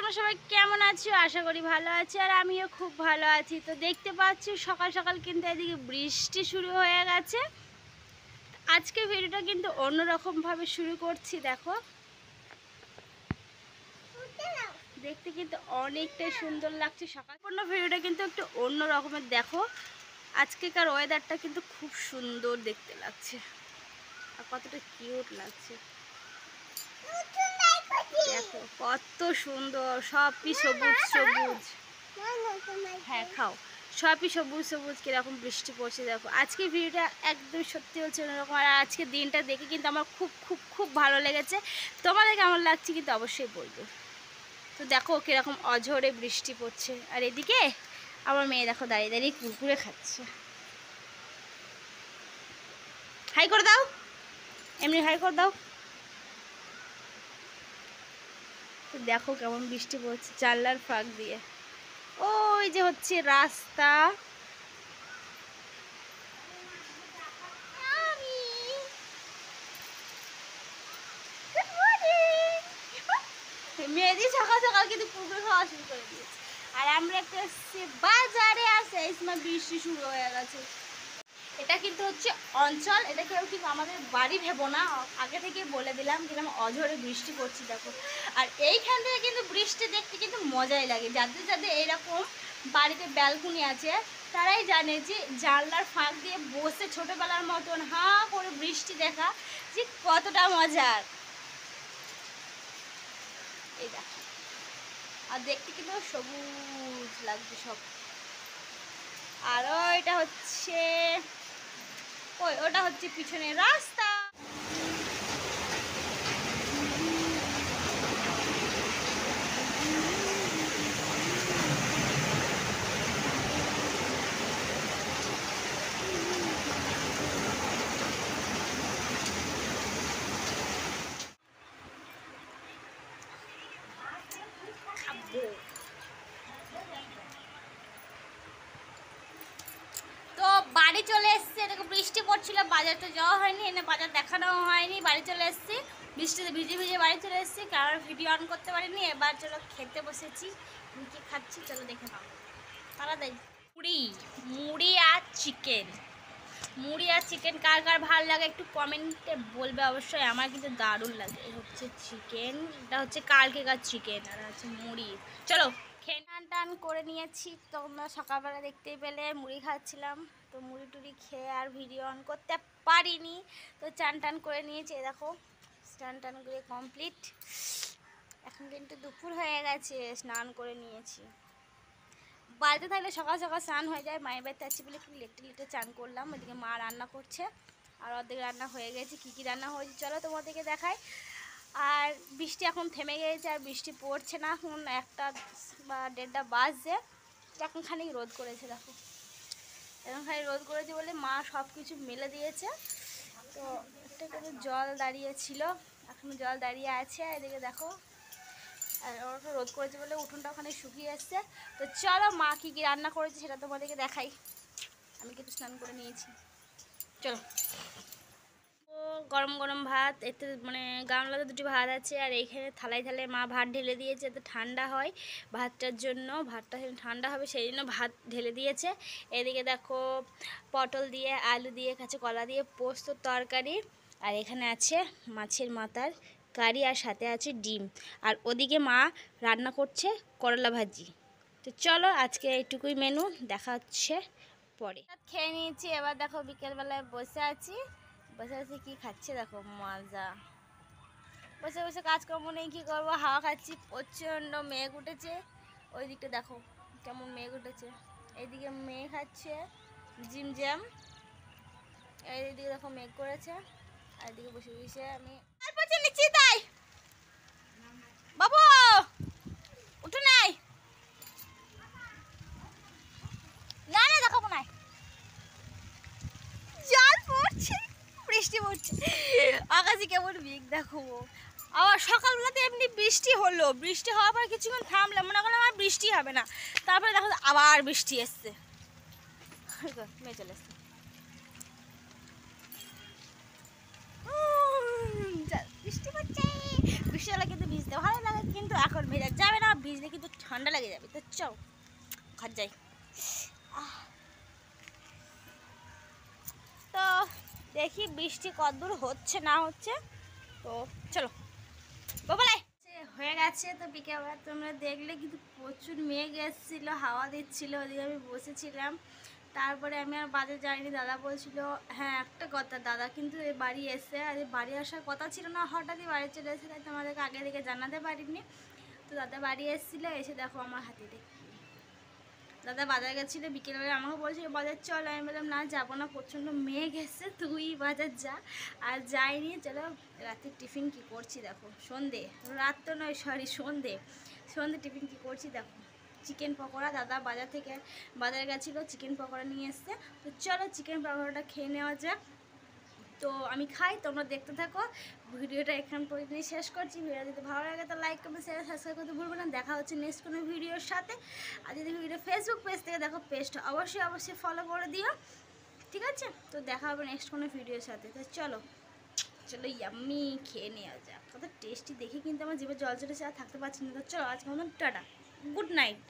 তোমরা সবাই কেমন আছো? আশা করি ভালো আছি, আর আমিও খুব ভালো আছি। তো দেখতে পাচ্ছি সকাল সকাল কিন্তু এদিকে বৃষ্টি শুরু হয়ে গেছে। আজকে ভিডিওটা কিন্তু অন্যরকমভাবে শুরু করছি। দেখো, দেখতে কিন্তু অনেকটাই সুন্দর লাগছে। সকাল পূর্ণ ভিডিওটা কিন্তু একটু অন্য রকমের। দেখো, আজকেকার ওয়েদারটা কিন্তু খুব সুন্দর দেখতে লাগছে, আর কতটা কিউট লাগছে। দেখো কত সুন্দর, সবই সবুজ সবুজ। হ্যাঁ খাও, সবই সবুজ সবুজ। কিরকম বৃষ্টি পড়ছে দেখো। আজকে ভিডিওটা একদম সত্যি হচ্ছে অন্যরকম, আর আজকে দিনটা দেখে কিন্তু আমার খুব খুব খুব ভালো লেগেছে। তোমাদের কেমন লাগছে কিন্তু অবশ্যই বলবো। তো দেখো কিরকম অঝরে বৃষ্টি পড়ছে, আর এদিকে আমার মেয়ে দেখো দাঁড়িয়ে দাঁড়িয়ে কুরকুরে খাচ্ছে। হাই করে দাও, এমনি হাই করে দাও। তো দেখো কেমন বৃষ্টি পড়ছে জানলার ফাঁক দিয়ে। ওই যে হচ্ছে রাস্তা। মেয়েদি সকাল সকাল কিন্তু কুকুর খাওয়া শুরু করে দিয়েছে, আর আমরা একটা বাজারে আছে, এই সময় বৃষ্টি শুরু হয়ে গেছে। এটা কিন্তু হচ্ছে অঞ্চল, এটা কেউ কিন্তু আমাদের বাড়ি ভেবো না, আগে থেকে বলে দিলাম। কিরকম অঝরে বৃষ্টি পড়ছে দেখো। আর এইখান থেকে কিন্তু বৃষ্টি দেখতে কিন্তু মজাই লাগে। যাদের যাদের এইরকম বাড়িতে ব্যালকনি আছে তারাই জানে যে জানলার ফাঁক দিয়ে বসে ছোটোবেলার মতন হাঁ করে বৃষ্টি দেখা যে কতটা মজার। এই দেখো, আর দেখতে কিন্তু সবুজ লাগছে সব। আর ওইটা হচ্ছে ওটা হচ্ছে পিছনের রাস্তা। তো বাড়ি চলে এসছি, এদিকে বৃষ্টি পড়ছিল, বাজার তো যাওয়া হয়নি, এনে বাজার দেখানো হয়নি। বাড়ি চলে এসছি, বৃষ্টিতে ভিজে ভিজে বাড়ি চলে এসছি, কারণ ভিডিও অন করতে পারিনি। এবার চলো খেতে বসেছি। কি খাচ্ছি চলো দেখে নাও। তাড়াতাড়ি মুড়ি, মুড়ি আর চিকেন। মুড়ি আর চিকেন কার কার ভালো লাগে একটু কমেন্টে বলবে অবশ্যই। আমার কিন্তু দারুণ লাগে। এই হচ্ছে চিকেন, এটা হচ্ছে কালকেকার চিকেন, আর হচ্ছে মুড়ি। চলো খেয়ে টান করে নিয়েছি। তোমরা সকালবেলা দেখতেই পেলে মুড়ি খাচ্ছিলাম। তো মুড়ি টুড়ি খেয়ে আর ভিডিও অন করতে পারিনি। তো চান টান করে নিয়েছি। দেখো স্নান টান করে কমপ্লিট। এখন কিন্তু দুপুর হয়ে গেছে, স্নান করে নিয়েছি। বাড়িতে থাকলে সকাল সকাল স্নান হয়ে যায়, মায়ের বাড়িতে আছি বলে একটু লেটে লেটে চান করলাম। ওদিকে মা রান্না করছে, আর অর্ধেক রান্না হয়ে গেছে। কী কী রান্না হয়েছে চলো তোমাদেরকে দেখাই। আর বৃষ্টি এখন থেমে গিয়েছে, আর বৃষ্টি পড়ছে না। এখন 1টা বা 1:30 বাজছে। এখন খানিক রোদ করেছে দেখো, এখন খানিক রোদ করেছে বলে মা সব কিছু মেলে দিয়েছে। তো একটা করে জল দাঁড়িয়েছিল, এখনও জল দাঁড়িয়ে আছে। এদিকে দেখো, আর ওটা রোদ করেছে বলে উঠোনটা ওখানে শুকিয়ে এসছে। তো চলো মা কী কী রান্না করেছে সেটা তোমাদেরকে দেখাই। আমি কিন্তু স্নান করে নিয়েছি, চলো। ও গরম গরম ভাত, এতে মানে গামলাতে 2টি ভাত আছে, আর এইখানে থালায় থালায় মা ভাত ঢেলে দিয়েছে যাতে ঠান্ডা হয় ভাতটার জন্য। ভাতটা ঠান্ডা হবে সেই জন্য ভাত ঢেলে দিয়েছে। এদিকে দেখো পটল দিয়ে, আলু দিয়ে, কাঁচা কলা দিয়ে পোস্ত তরকারি, আর এখানে আছে মাছের মাথার কারি, আর সাথে আছে ডিম। আর ওদিকে মা রান্না করছে করলা ভাজি। তো চলো আজকে এইটুকুই মেনু, দেখা হচ্ছে পরে। খেয়ে নিয়েছি, এবার দেখো বিকেলবেলায় বসে আছি। বসে বসে কী খাচ্ছে দেখো, মজা। বসে বসে কাজকর্ম নেই, কী করবো, হাওয়া খাচ্ছি। প্রচণ্ড মেঘ উঠেছে, ওই দিকটা দেখো কেমন মেঘ উঠেছে। এইদিকে মেঘ খাচ্ছে ঝিমঝাম, এইদিকে দেখো মেঘ করেছে। আর এদিকে বসে বসে আমি নিচ্ছি। তাই বাবু উঠে নাই, না না দেখাবো না। জল পড়ছে, বৃষ্টি পড়ছে, আকাশে কেমন মেঘ দেখো। আবার সকালবেলাতে এমনি বৃষ্টি হলো, বৃষ্টি হওয়ার পর কিছুক্ষণ থামলাম, মনে করলাম আর বৃষ্টি হবে না। তারপরে দেখো আবার বৃষ্টি এসছে, মেয়ে চলে এসছে। বৃষ্টি পড়ছে, বৃষ্টি হলে কিন্তু ভিজতে ভালো লাগে, কিন্তু এখন ভেজা যাবে না, ভিজলে কিন্তু ঠান্ডা লেগে যাবে। তো চল ঘর যাই। তো দেখি বৃষ্টি কতদূর হচ্ছে না হচ্ছে, তো চলো বাবালাই হয়ে গেছে। তো বিকেলবেলা তোমরা দেখলে কিন্তু প্রচুর মেঘ এসেছিলো, হাওয়া দিচ্ছিলো, ওদিকে আমি বসেছিলাম। তারপরে আমি আর বাজার যাইনি। দাদা বলছিল, হ্যাঁ একটা কথা, দাদা কিন্তু এই বাড়ি এসে, আর বাড়ি আসার কথা ছিল না, হঠাৎই বাড়ি চলে এসে, তাই তোমাদেরকে আগে থেকে জানাতে পারিনি। তো দাদা বাড়ি এসেছিলো, এসে দেখো আমার হাতিতে, দাদা বাজার গেছিলো বিকেলবেলা, আমাকে বলছিল বাজার চল। আমি বললাম না যাবো না, প্রচণ্ড মেঘ এসছে, তুই বাজার যা। আর যাইনি। চলো রাতের টিফিন কি করছি দেখো, সন্ধে, রাত তো নয় সরি সন্ধে টিফিন কি করছি দেখো, চিকেন পকোড়া। দাদা বাজার গেছিলো, চিকেন পকোড়া নিয়ে এসছে। তো চলো চিকেন পকোড়াটা খেয়ে নেওয়া যাক। তো আমি খাই, তোমরা দেখতে থাকো। ভিডিওটা এখান পর্যন্ত শেষ করছি। ভিডিও যদি ভালো লাগে তো লাইক কমেন্ট শেয়ার সাবস্ক্রাইব করতে ভুলবে না। দেখা হচ্ছে নেক্সট কোনো ভিডিওর সাথে। আর যদি ভিডিও ফেসবুক পেজ থেকে দেখো, পেজটা অবশ্যই ফলো করে দিও, ঠিক আছে? তো দেখা হবে নেক্সট কোনো ভিডিওর সাথে। তো চলো ইয়াম্মি খেয়ে নেওয়া যাক। কত টেস্টি দেখে কিন্তু আমার জিভে জল চলেছে, আর থাকতে পারছি না। তো চলো আজকে মতন টাটা, গুড নাইট।